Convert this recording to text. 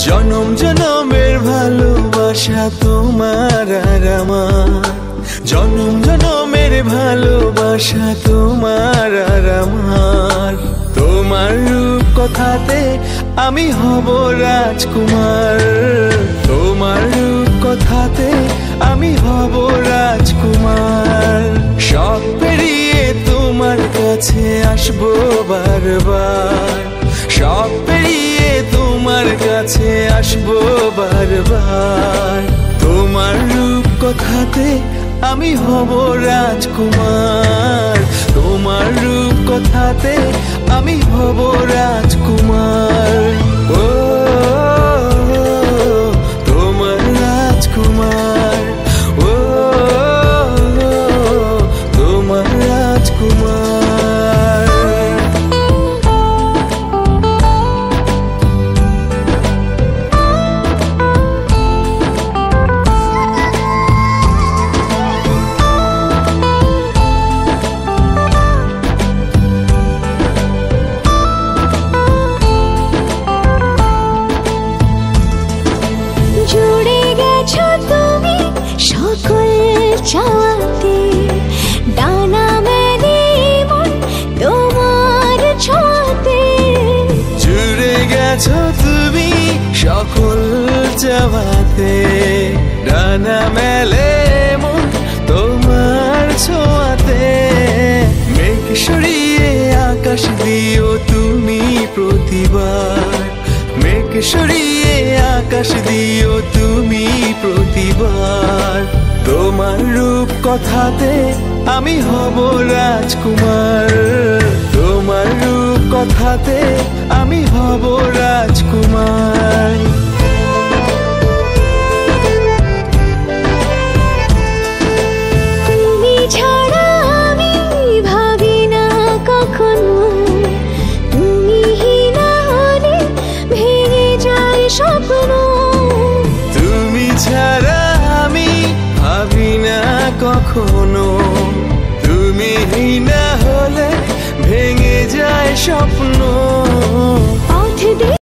জনম জনমের ভালোবাসা তোমার আর আমার, জনম জনমের ভালোবাসা তোমার আর আমার। তোমার রূপ কথাতে আমি হব রাজকুমার, তোমার রূপ কথাতে আমি হব রাজকুমার। সব পেরিয়ে তোমার কাছে আসবো বারবার, সব পেরিয়ে তোমার কাছে আসবো বারবার। তোমার রূপ কথাতে আমি হব রাজকুমার, তোমার রূপ কথাতে আমি হব রাজকুমার। ও তোমার রাজকুমার, ও তোমার রাজকুমার। চাওয়াতে ডানা মেলে মন তোমার ছোঁয়াতে, জুড়ে গেছো তুমি সকল চাওয়াতে, ডানা মেলে মন তোমার ছোঁয়াতে। মেঘ সরিয়ে আকাশ দিও তুমি প্রতিবার, মেঘ সরিয়ে আকাশ দিও তুমি প্রতিবার। তোমার রূপ কথাতে আমি হব রাজকুমার, তোমার রূপ কথাতে আমি হব রাজকুমার। তুমি ছাড়া আমি ভাবি না কখনো, তুমি না হলে ভেঙে যায় স্বপ্ন। তুমি ছাড়া আমি ভাবি না কখনো, তুমি না হলে ভেঙে যায় স্বপ্ন।